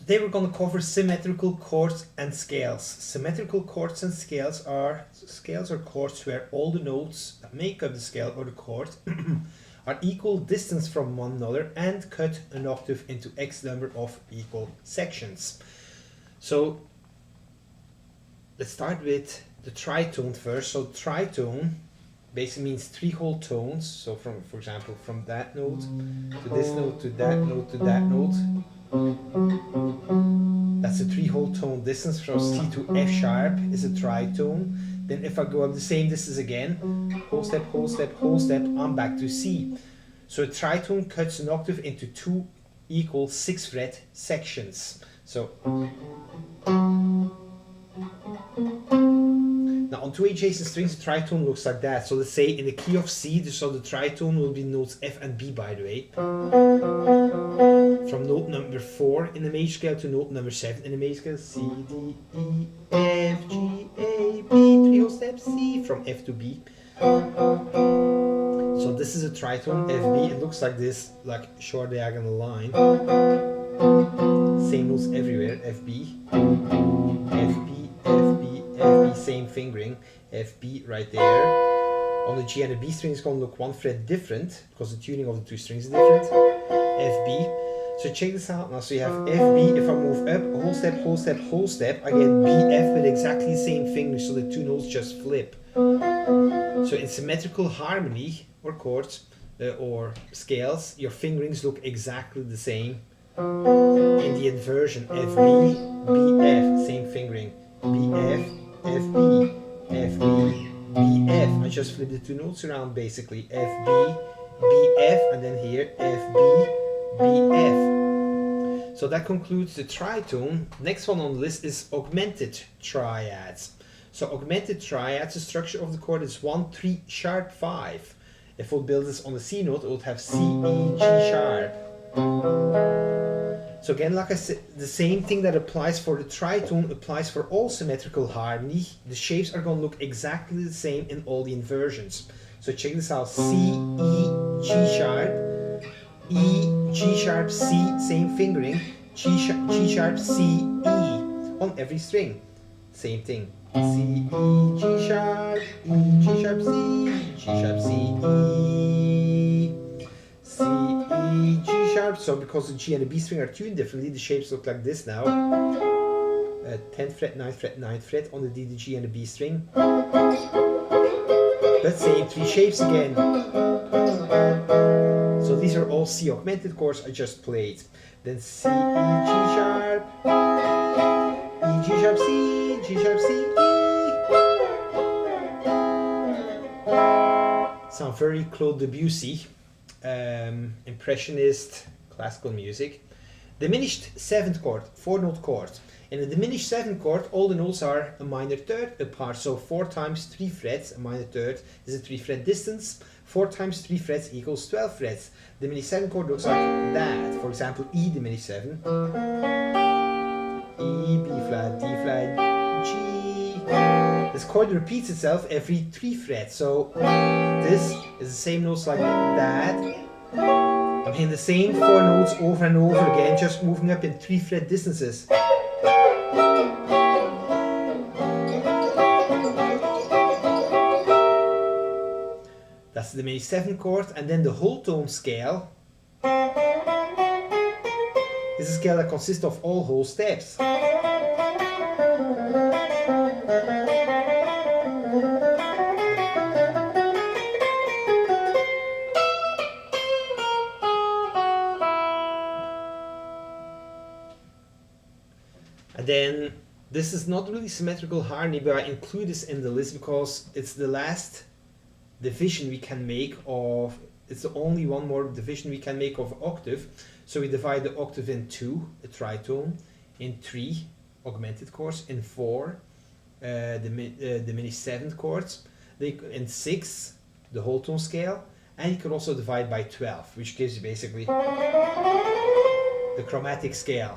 Today we're going to cover symmetrical chords and scales. Symmetrical chords and scales are chords where all the notes that make up the scale or the chord are equal distance from one another and cut an octave into X number of equal sections. So let's start with the tritone first. So tritone basically means three whole tones. So from, for example, from that note to this note to that note to that note. That's a three whole tone distance. From C to F sharp is a tritone. Then if I go up the same distance again, whole step, whole step, whole step, I'm back to C. So a tritone cuts an octave into two equal 6 fret sections. So now on two adjacent strings, the tritone looks like that. So let's say in the key of C, so the tritone will be notes F and B, by the way. From note number 4 in the major scale to note number 7 in the major scale. C, D, E, F, G, A, B, three whole steps C from F to B. So this is a tritone, F, B. It looks like this, like short diagonal line. Same notes everywhere, F, B, F, B, F, B, F, B, same fingering, F, B right there. On the G and the B string, it's going to look one fret different because the tuning of the two strings is different. F, B. So check this out now. So you have F, B. If I move up, whole step, whole step, whole step, I get B, F with exactly the same fingering, so the two notes just flip. So in symmetrical harmony or chords or scales, your fingerings look exactly the same. In the inversion, F, B, B, F, same fingering. B, F, F, B, F, B, B, F. I just flip the two notes around basically. F, B, B, F, and then here F, B, B, F. So that concludes the tritone. Next one on the list is augmented triads. So augmented triads, the structure of the chord is 1, 3, sharp, 5. If we'll build this on the C note, it would have C, E, G sharp. So again, like I said, the same thing that applies for the tritone applies for all symmetrical harmony. The shapes are going to look exactly the same in all the inversions. So check this out. C, E, G sharp, E, G sharp, C, same fingering, G sharp, C, E on every string. Same thing. C, E, G sharp, E, G sharp, C, G sharp, C, E, C, E, G sharp. So because the G and the B string are tuned differently, the shapes look like this now. 10th fret, 9th fret, 9th fret on the D, the G and the B string. Let's say three shapes again. So these are all C augmented chords I just played. Then C, E, G sharp, E, G sharp, C, G sharp, C, E. Sound very Claude Debussy, impressionist, classical music. Diminished 7th chord, 4-note chord. In a diminished 7th chord, all the notes are a minor third apart. So 4 times 3 frets, a minor third is a 3 fret distance. 4 times 3 frets equals 12 frets. Diminished 7th chord looks like that. For example, E diminished 7. E, B flat, D flat, G. This chord repeats itself every 3 frets. So this is the same notes like that. I'm hitting the same 4 notes over and over again, just moving up in 3 fret distances. That's the diminished 7th chord, and then the whole tone scale is a scale that consists of all whole steps. And then this is not really symmetrical harmony, but I include this in the list because it's the last division we can make of, it's the only one more division we can make of octave. So we divide the octave in 2, a tritone, in 3, augmented chords, in 4, diminished 7th chords, in 6, the whole tone scale, and you can also divide by 12, which gives you basically the chromatic scale.